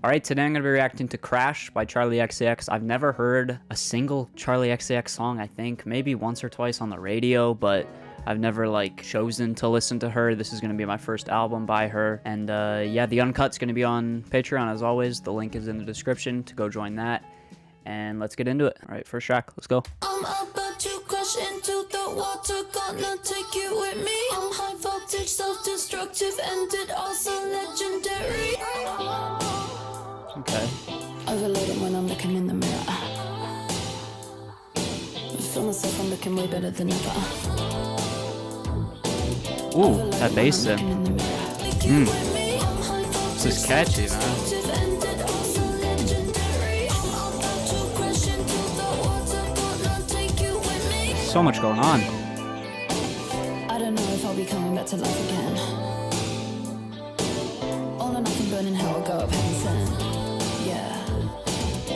Alright, today I'm going to be reacting to Crash by Charli XCX. I've never heard a single Charli XCX song, I think. Maybe once or twice on the radio, but I've never, chosen to listen to her. This is going to be my first album by her. And, yeah, the Uncut's going to be on Patreon, as always. The link is in the description to go join that. And let's get into it. Alright, first track. Let's go. I'm about to crash into the water, gonna take you with me. I'm high voltage, self-destructive, and it also legendary. Okay. Overloading when I'm looking in the mirror. I feel myself, I'm looking way better than ever. Ooh, that bass in. This is catchy, man. So much going on. I don't know if I'll be coming back to life again. All or nothing, burning hell, I'll go up heaven sent. Yeah.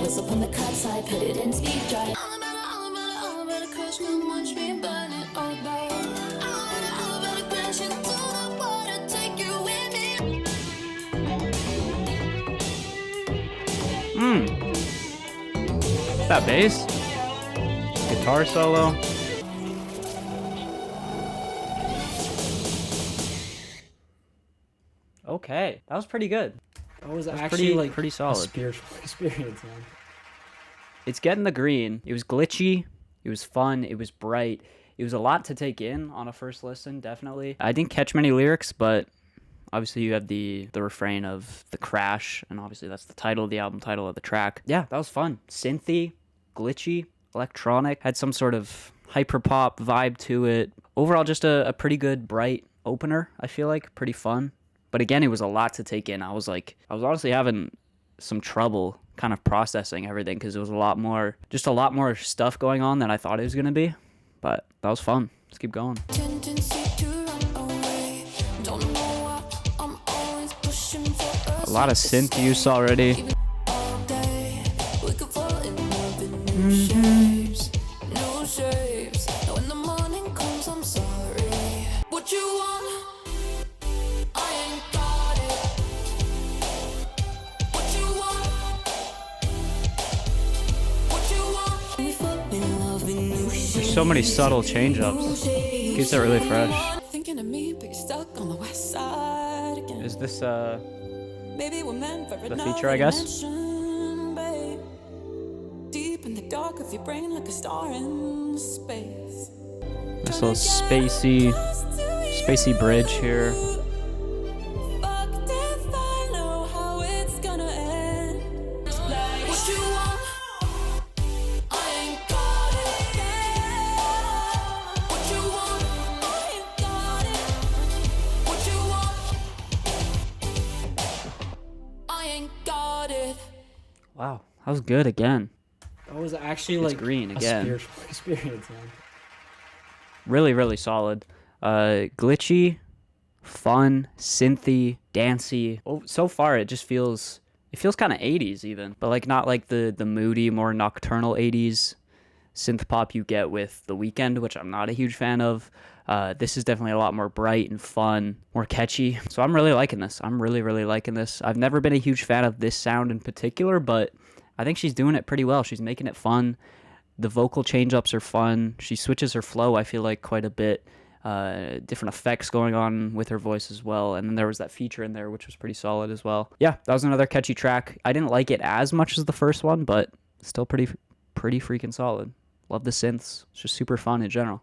What's up on the cut side, put it in speed drive. All about crash, come watch me burn it all down. All about crash into the water, take you with me. That bass. Guitar solo. Okay, that was pretty good. That was That's actually pretty solid. a spiritual experience, man. It's getting the green. It was glitchy. It was fun. It was bright. It was a lot to take in on a first listen, definitely. I didn't catch many lyrics, but obviously you have the refrain of the crash, and obviously that's the title of the album, title of the track. Yeah, that was fun. Synthy, glitchy, electronic, had some sort of hyperpop vibe to it. Overall, just a pretty good, bright opener, I feel like. Pretty fun. But again, it was a lot to take in. I was honestly having some trouble kind of processing everything because there was a lot more stuff going on than I thought it was going to be. But that was fun. Let's keep going. A lot of synth use already. There's so many subtle change-ups. Keeps it really fresh. Is this the feature, I guess? Deep in the dark of your brain, like a star in space. This little spacey bridge here. Wow, that was good again. That was actually green a again. spiritual experience, man. Really, really solid. Glitchy, fun, synthy, dancey. Oh, so far it just feels kind of 80s even, but not like the moody, more nocturnal 80s synth pop you get with The Weeknd, which I'm not a huge fan of. This is definitely a lot more bright and fun, more catchy. So I'm really liking this. I'm really, really liking this. I've never been a huge fan of this sound in particular, but I think she's doing it pretty well. She's making it fun. The vocal change-ups are fun. She switches her flow, I feel like, quite a bit. Different effects going on with her voice as well. And then there was that feature in there, which was pretty solid as well. Yeah, that was another catchy track. I didn't like it as much as the first one, but still pretty freaking solid. Love the synths. It's just super fun in general.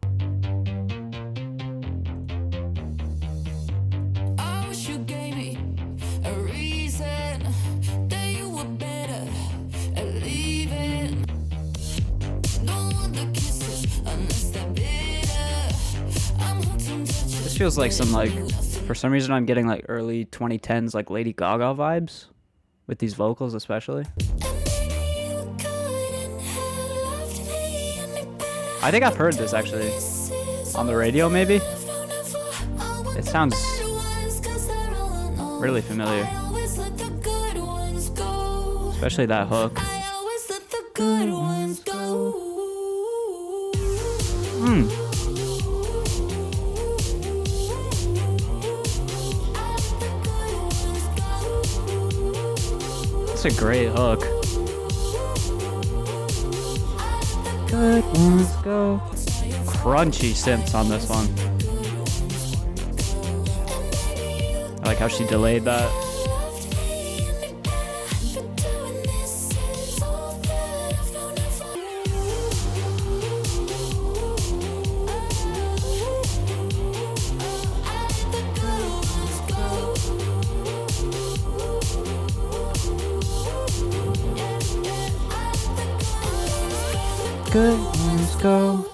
This feels like some for some reason I'm getting early 2010s Lady Gaga vibes with these vocals especially. I think I've heard this actually on the radio maybe. It sounds really familiar. Especially that hook. It's a great hook. Good ones go. Crunchy synths on this one. I like how she delayed that. Good ones go.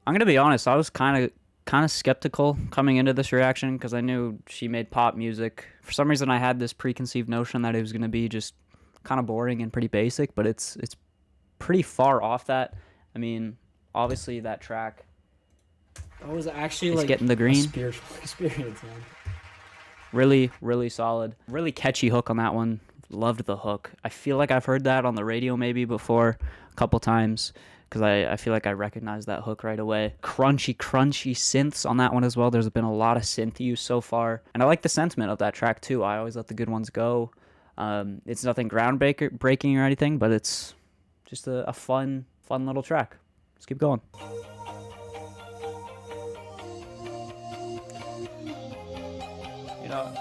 I'm gonna be honest, I was kind of skeptical coming into this reaction because I knew she made pop music. For some reason I had this preconceived notion that it was gonna be just kind of boring and pretty basic, but it's pretty far off that. I mean, obviously that track That was actually is like getting the a green. spiritual experience, man. Really, really solid. Really catchy hook on that one. Loved the hook. I feel like I've heard that on the radio maybe before a couple times because I feel like I recognize that hook right away. Crunchy synths on that one as well. There's been a lot of synth use so far. And I like the sentiment of that track too. I always let the good ones go. It's nothing groundbreaking or anything, but it's just a fun little track. Let's keep going. You know,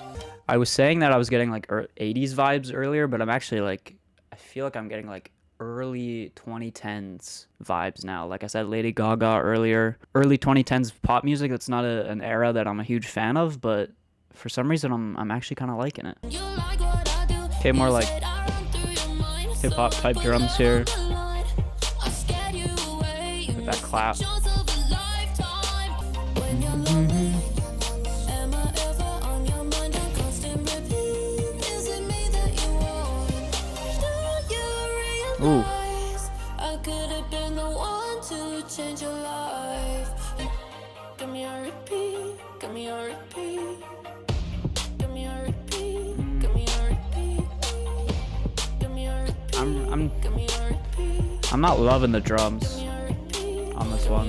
I was saying that I was getting like 80s vibes earlier, but I'm actually like, I feel like I'm getting like early 2010s vibes now. Like I said, Lady Gaga earlier. Early 2010s pop music, that's not an era that I'm a huge fan of, but for some reason I'm actually kind of liking it. Okay, more like hip-hop type drums here. With that clap. Ooh. I could have been the one to change your life. Give me a repeat, give me a repeat. Give me a repeat, give me a repeat. Give me a repeat, give me a repeat. I'm not loving the drums on this one.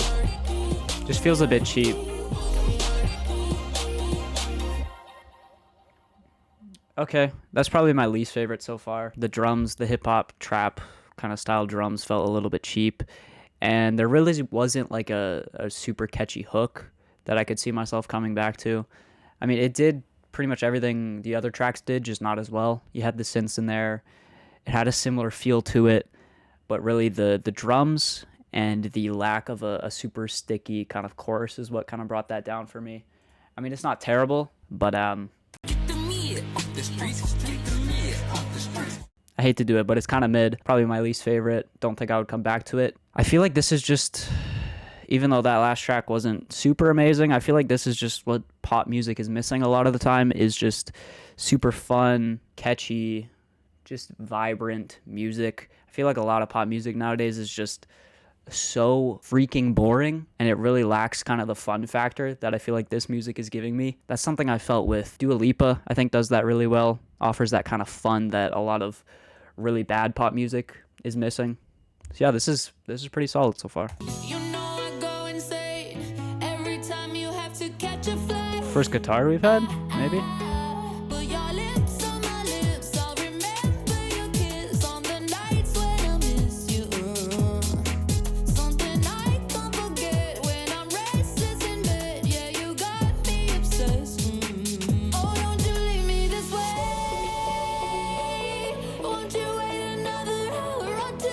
Just feels a bit cheap. Okay, that's probably my least favorite so far. The drums, the hip-hop trap kind of style drums felt a little bit cheap, and there really wasn't like a super catchy hook that I could see myself coming back to. I mean, it did pretty much everything the other tracks did, just not as well. You had the synths in there. It had a similar feel to it, but really the drums and the lack of a super sticky kind of chorus is what kind of brought that down for me. I mean, it's not terrible, but I hate to do it, but it's kind of mid. Probably my least favorite. Don't think I would come back to it. I feel like this is just, even though that last track wasn't super amazing, I feel like this is just what pop music is missing a lot of the time, is just super fun, catchy, just vibrant music. I feel like a lot of pop music nowadays is just so freaking boring, and it really lacks kind of the fun factor that I feel like this music is giving me. That's something I felt with Dua Lipa. I think does that really well. Offers that kind of fun that a lot of really bad pop music is missing. So yeah, this is pretty solid so far. You know I go insane every time you have to catch a flight. First guitar we've had, maybe. But your lips on my lips, I'll remember your kiss on the nights when I miss you. Something I can't forget when I'm restless in bed. Yeah, you got me obsessed. Oh, don't you leave me this way. Won't you wait another hour or two?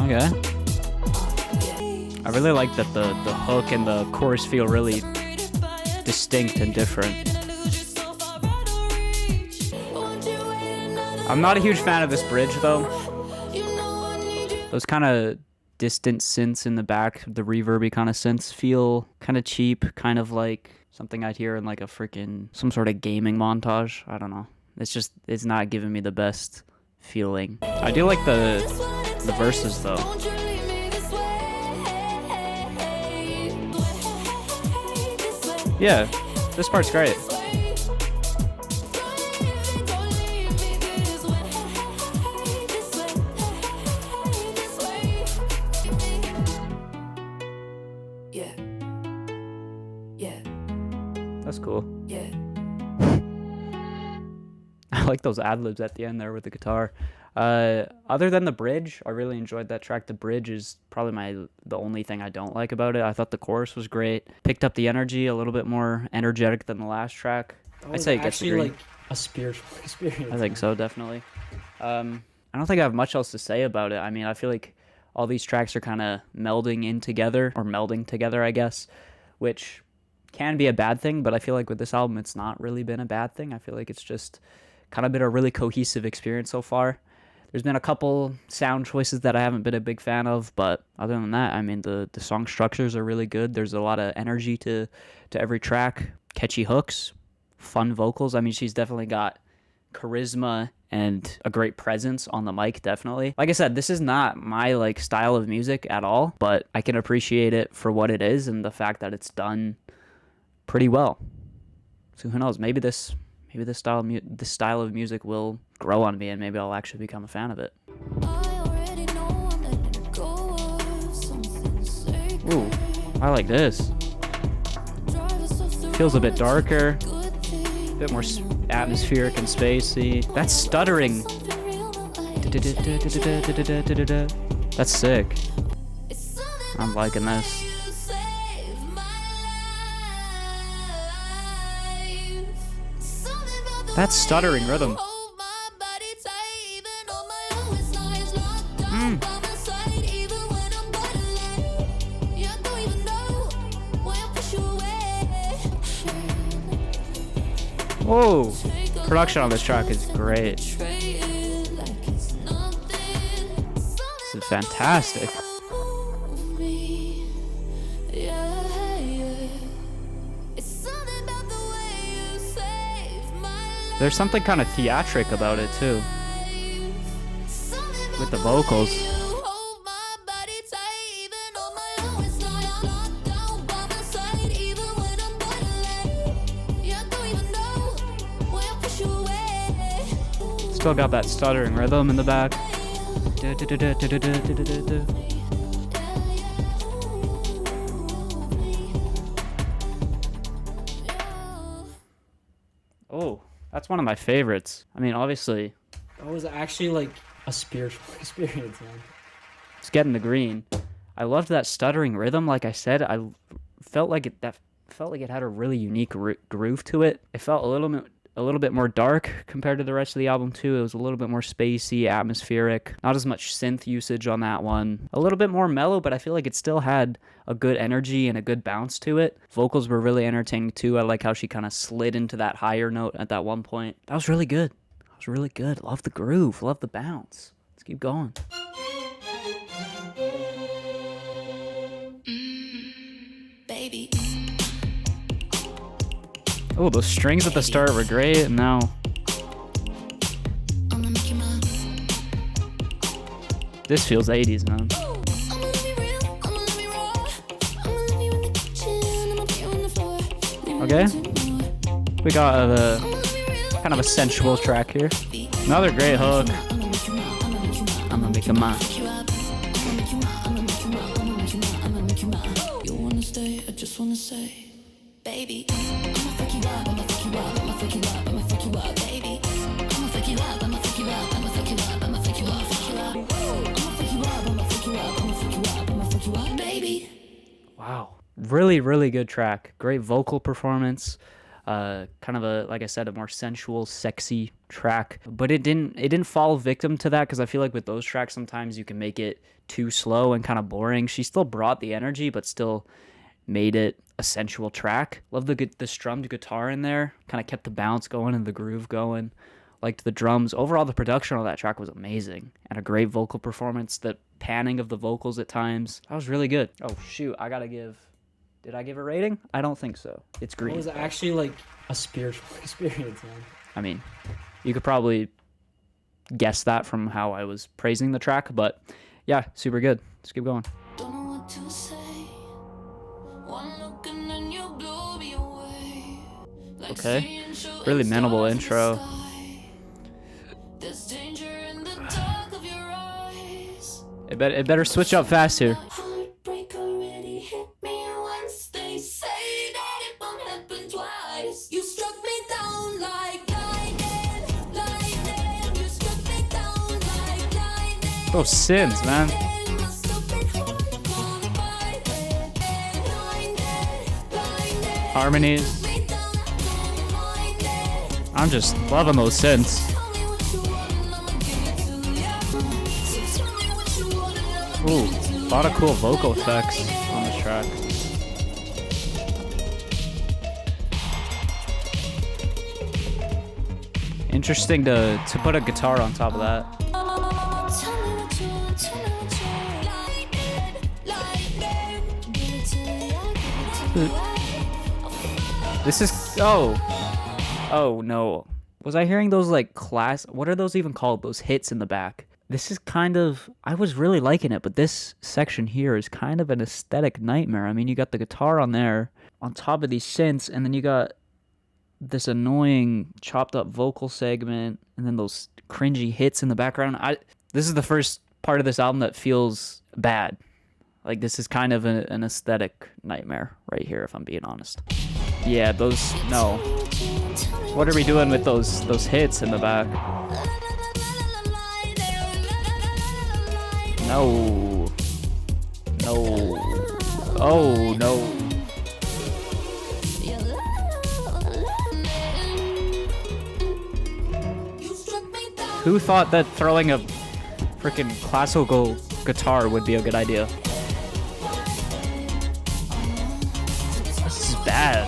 Okay. I really like that the hook and the chorus feel really distinct and different. I'm not a huge fan of this bridge though. Those kind of distant synths in the back, the reverby kind of synths feel kind of cheap, kind of like something I'd hear in like a freaking some sort of gaming montage. I don't know. It's not giving me the best feeling. I do like the verses though. Yeah, this part's great. Yeah. Yeah. That's cool. Yeah. I like those ad-libs at the end there with the guitar. Other than the bridge, I really enjoyed that track. The bridge is probably the only thing I don't like about it. I thought the chorus was great. Picked up the energy, a little bit more energetic than the last track. I'd say it gets the actually green. like a spiritual experience. I think so, definitely. I don't think I have much else to say about it. I mean, I feel like all these tracks are kind of melding together, I guess, which can be a bad thing, but I feel like with this album, it's not really been a bad thing. I feel like it's just kind of been a really cohesive experience so far. There's been a couple sound choices that I haven't been a big fan of, but other than that, I mean, the song structures are really good. There's a lot of energy to every track, catchy hooks, fun vocals. I mean, she's definitely got charisma and a great presence on the mic, definitely. Like I said, this is not my like style of music at all, but I can appreciate it for what it is and the fact that it's done pretty well. So who knows? Maybe this style of music will grow on me, and maybe I'll actually become a fan of it. Ooh, I like this. Feels a bit darker, a bit more atmospheric and spacey. That's stuttering. That's sick. I'm liking this. That's stuttering rhythm. Whoa! Production on this track is great. This is fantastic. There's something kind of theatric about it too, with the vocals. Still got that stuttering rhythm in the back. Oh, that's one of my favorites. I mean, obviously, That was actually like a spiritual experience, man. it's getting the green. I loved that stuttering rhythm. Like I said, I felt like it had a really unique groove to it. It felt a little bit more dark compared to the rest of the album too. It was a little bit more spacey, atmospheric. Not as much synth usage on that one. A little bit more mellow, but I feel like it still had a good energy and a good bounce to it. Vocals were really entertaining too. I like how she kind of slid into that higher note at that one point. That was really good. That was really good. Love the groove. Love the bounce. Let's keep going. Baby. Oh, those strings at the start were great, and now I'ma make you mine. this feels 80s, man. I'ma let me real, I'ma let me raw. I'ma leave you in the kitchen, I'ma put you on the floor. Okay. We got a kind of a sensual track here. Another great hook. I'ma make you mine. You wanna stay? I just wanna say, baby, I'ma fuck you up, I'ma fuck you up, I'ma fuck you up, I'ma fuck you up, baby. I'ma fuck you up, I'ma fuck you up, I'ma fuck you up, I'ma fuck you up, fuck you up. I'ma fuck you up, I'ma fuck you up, I'ma fuck you up, I'ma fuck you up, baby. Wow. Really, really good track. Great vocal performance. Kind of a, like I said, a more sensual, sexy track. But it didn't fall victim to that, because I feel like with those tracks sometimes you can make it too slow and kind of boring. She still brought the energy, but still made it a sensual track. Love the strummed guitar in there. Kind of kept the bounce going and the groove going. Liked the drums. Overall, the production on that track was amazing. And a great vocal performance. The panning of the vocals at times. That was really good. Oh, shoot. Did I give a rating? I don't think so. It's green. That was actually like a spiritual experience, man. I mean, you could probably guess that from how I was praising the track, but yeah, super good. Let's keep going. Don't know what to say. One look and then you blow me away. Like Okay. seeing shooting Really minimal stars in the intro. sky. There's danger in the dark of your eyes. It better switch up fast here. Heartbreak already hit me once. They say that it won't happen twice. twice. You struck me down like lightning, lightning. You struck me down like lightning. Those synths, man. My stupid heart gone violent, blinded. Harmonies. Me down, I don't mind it. I'm just loving those synths. Tell me what you want and I'ma give it to ya. So tell me what you want and I'ma Ooh, give it to a lot of ya. cool vocal effects on this track. Interesting to put a guitar on top of that. Tell me what you want, tell me what you want. Lightning, give it to ya, give it to ya. This is oh no. Was I hearing those like what are those even called? Those hits in the back. This is kind of, I was really liking it, but this section here is kind of an aesthetic nightmare. I mean, you got the guitar on there on top of these synths, and then you got this annoying chopped up vocal segment, and then those cringy hits in the background. This is the first part of this album that feels bad. Like, this is kind of an aesthetic nightmare right here, if I'm being honest. Yeah, no. What are we doing with those hits in the back? No. No. Oh, no. Who thought that throwing a freaking classical guitar would be a good idea? This is bad.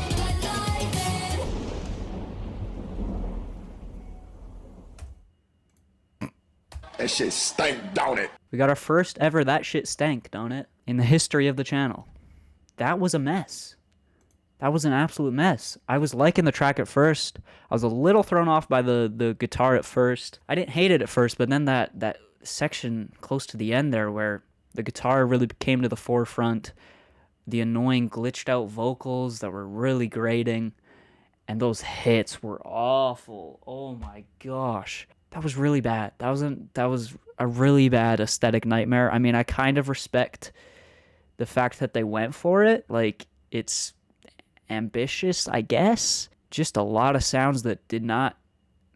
That shit stank, don't it? We got our first ever That Shit Stank, don't it? In the history of the channel. That was a mess. That was an absolute mess. I was liking the track at first. I was a little thrown off by the guitar at first. I didn't hate it at first, but then that section close to the end there where the guitar really came to the forefront, the annoying glitched out vocals that were really grating, and those hits were awful. Oh my gosh. That was really bad. That was a really bad aesthetic nightmare. I mean, I kind of respect the fact that they went for it. Like, it's ambitious, I guess. Just a lot of sounds that did not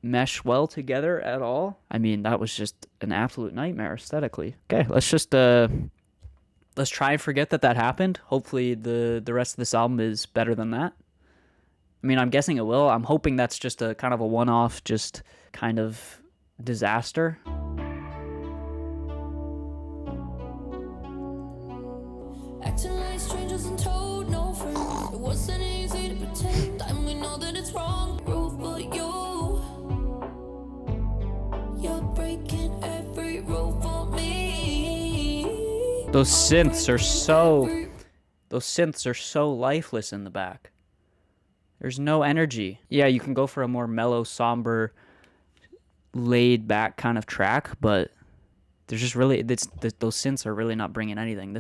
mesh well together at all. I mean, that was just an absolute nightmare aesthetically. Okay, let's try and forget that happened. Hopefully the rest of this album is better than that. I mean, I'm guessing it will. I'm hoping that's just a kind of a one-off, just kind of disaster. Acting like strangers and told no friends. It wasn't easy to pretend. And we know that it's wrong. Rule for you're breaking every rule for me. Those synths are so lifeless in the back. There's no energy. Yeah, you can go for a more mellow, somber, laid back kind of track, but there's just really those synths are really not bringing anything.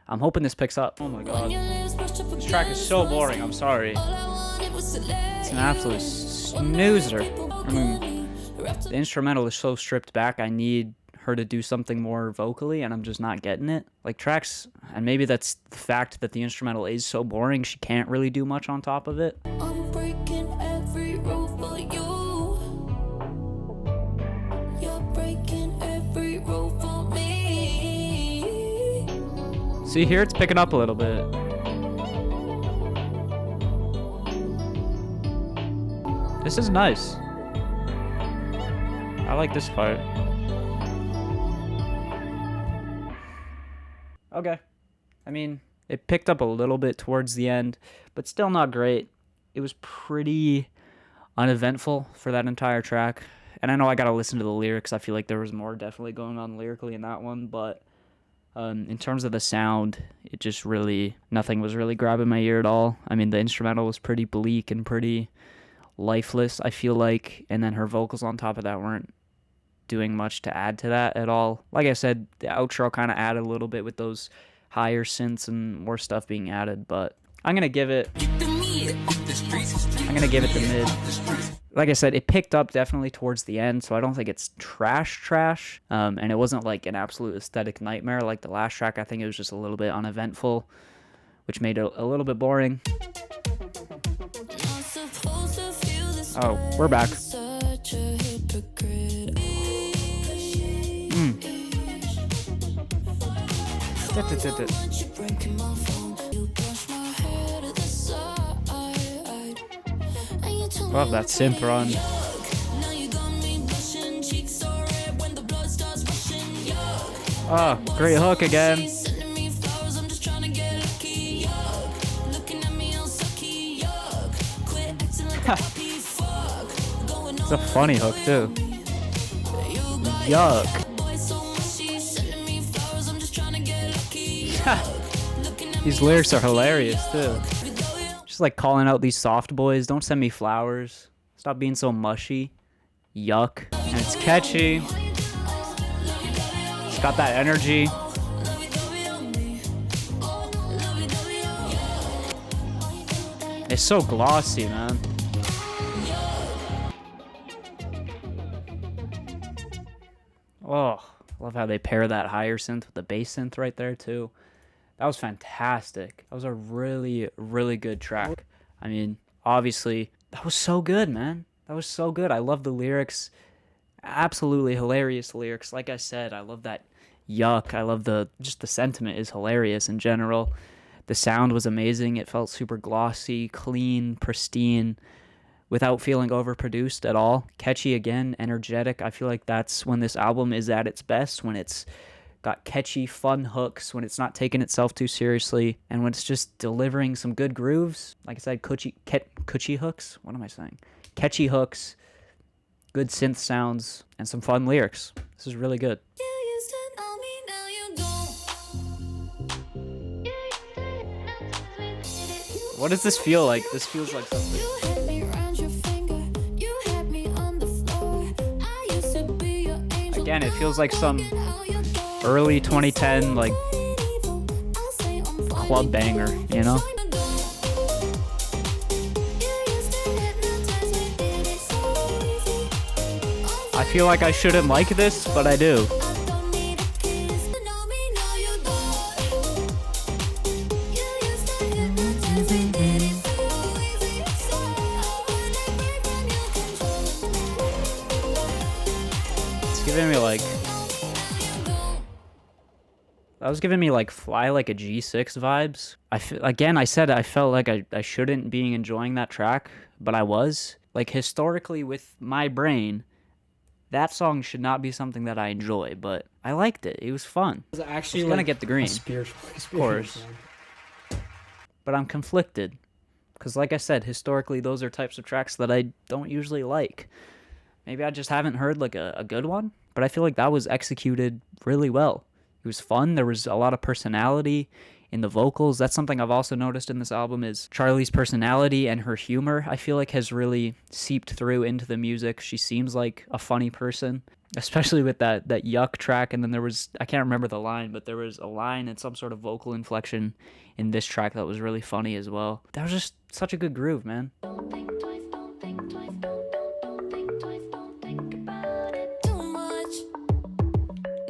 I'm hoping this picks up. Oh my god, this track is so boring. I'm sorry. It's an absolute snoozer. I mean, the instrumental is so stripped back. I need her to do something more vocally, and I'm just not getting it. Like, tracks, and maybe that's the fact that the instrumental is so boring, she can't really do much on top of it. I'm breaking every rule for you. You're breaking every rule for me. See, here it's picking up a little bit. This is nice. I like this part. Okay. I mean, it picked up a little bit towards the end, but still not great. It was pretty uneventful for that entire track. And I know I gotta listen to the lyrics. I feel like there was more definitely going on lyrically in that one, but in terms of the sound, it just really, nothing was really grabbing my ear at all. I mean, the instrumental was pretty bleak and pretty lifeless, I feel like, and then her vocals on top of that weren't doing much to add to that at all. Like I said, the outro kind of added a little bit with those higher synths and more stuff being added, but I'm gonna give it the mid. Like I said, it picked up definitely towards the end, so I don't think it's trash, and it wasn't like an absolute aesthetic nightmare like the last track. I think it was just a little bit uneventful, which made it a little bit boring. Not so Oh, we're back. Such a hypocrite. You breaking my phone. You brush my hair to the side. And you tell me Love that synth run. yuck. Now you got me blushing, cheeks so red when the blood starts rushing. Yuck. Oh, great hook again. Sending me flowers, I'm just trying to get lucky. Yuck. Looking at me all sucky. Yuck. Quit acting like a puppy. Fuck. Going It's a funny hook too. Yuck. These lyrics are hilarious too. Just like calling out these soft boys. Don't send me flowers. Stop being so mushy. Yuck. And it's catchy. It's got that energy. It's so glossy, man. Oh, love how they pair that higher synth with the bass synth right there too. That was fantastic. That was a really, really good track. I mean, obviously, that was so good, man. That was so good. I love the lyrics. Absolutely hilarious lyrics. Like I said, I love that yuck. I love just the sentiment is hilarious in general. The sound was amazing. It felt super glossy, clean, pristine, without feeling overproduced at all. Catchy again, energetic. I feel like that's when this album is at its best, when it's got catchy, fun hooks, when it's not taking itself too seriously, and when it's just delivering some good grooves. Like I said, cutchy hooks? What am I saying? Catchy hooks, good synth sounds, and some fun lyrics. This is really good. You used to know me, now you don't. What does this feel like? This feels like something. You had me round your finger, you had me on the floor. I used to be your angel. Again, it feels like some early 2010 like club banger, you know? I feel like I shouldn't like this, but I do. It's giving me like... That was giving me like Fly Like a G6 vibes. Again, I said I felt like I shouldn't be enjoying that track, but I was. Like historically with my brain, that song should not be something that I enjoy, but I liked it. It was fun. It's actually It's gonna like get the green. a spiritual course. experience, man. But I'm conflicted. Because like I said, historically those are types of tracks that I don't usually like. Maybe I just haven't heard like a good one, but I feel like that was executed really well. It was fun. There was a lot of personality in the vocals. That's something I've also noticed in this album is Charli's personality and her humor, I feel like has really seeped through into the music. She seems like a funny person, especially with that Yuck track. And then there was, I can't remember the line, but there was a line and some sort of vocal inflection in this track that was really funny as well. That was just such a good groove, man. Don't think twice, don't think twice, don't think twice, don't think about it too much.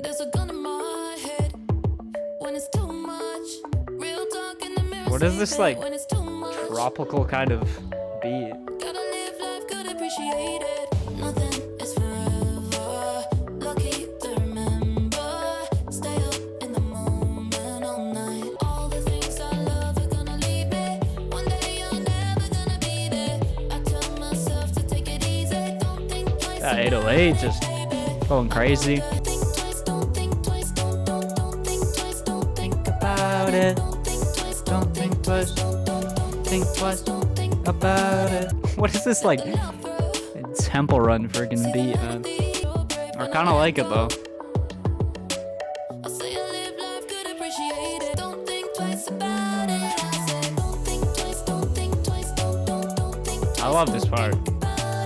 There's a gun in my head when it's too much. Real talk in the mirror. What is this, like, when it's too much. Tropical kind of beat. Gotta live life, gotta appreciate it. Nothing is forever. Lucky to remember. Stay up in the moment all night. All the things I love are gonna leave me. One day you're never gonna be there. I tell myself to take it easy. Don't think twice. That 808 just going crazy. Don't think twice, don't think twice, don't think twice, don't think About it. Don't think twice, Don't think twice. don't Think twice don't think about it. What is this like temple run friggin' beat, man? I kind of like it though. I say I live life, could appreciate it. Don't think twice about it. I say don't think twice, don't think twice, don't think twice. I love this part.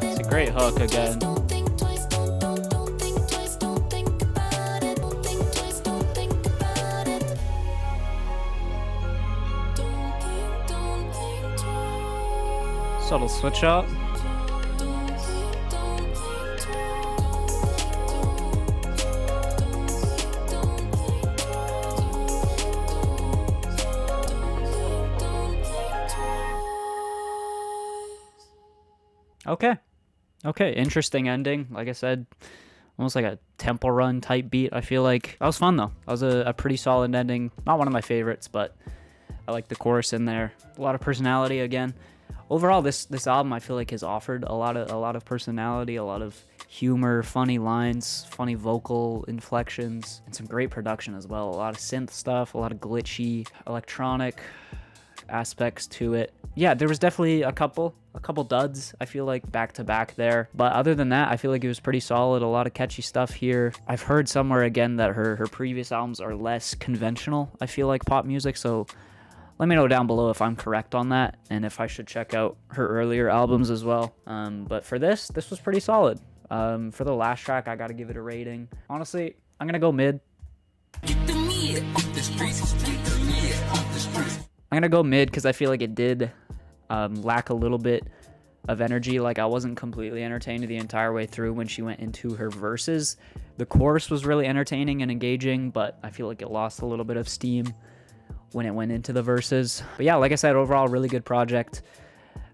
It's a great hook again. Don't think twice, don't think twice, don't think about it. Don't think twice, don't think about it. Don't think twice. Subtle switch up. Don't think twice. Okay. Okay. Interesting ending. Like I said, almost like a temple run type beat. I feel like that was fun though. That was a pretty solid ending. Not one of my favorites, but I like the chorus in there. A lot of personality again. Overall, this album I feel like has offered a lot of personality, a lot of humor, funny lines, funny vocal inflections, and some great production as well. A lot of synth stuff, a lot of glitchy electronic aspects to it. Yeah, there was definitely a couple duds, I feel like, back to back there. But other than that, I feel like it was pretty solid. A lot of catchy stuff here. I've heard somewhere again that her previous albums are less conventional, I feel like, pop music. So let me know down below if I'm correct on that and if I should check out her earlier albums as well. But for this was pretty solid. For the last track, I gotta give it a rating. Honestly, I'm gonna go mid. I'm gonna go mid because I feel like it did lack a little bit of energy. Like, I wasn't completely entertained the entire way through when she went into her verses. The chorus was really entertaining and engaging, but I feel like it lost a little bit of steam when it went into the verses. But yeah, like I said, overall, really good project.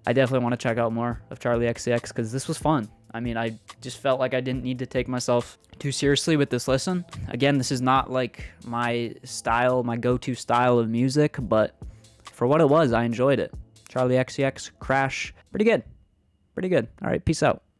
I definitely want to check out more of Charli XCX because this was fun. I mean, I just felt like I didn't need to take myself too seriously with this listen. Again, this is not like my style, my go-to style of music, but for what it was, I enjoyed it. Charli XCX, Crash, pretty good. Pretty good. All right, peace out.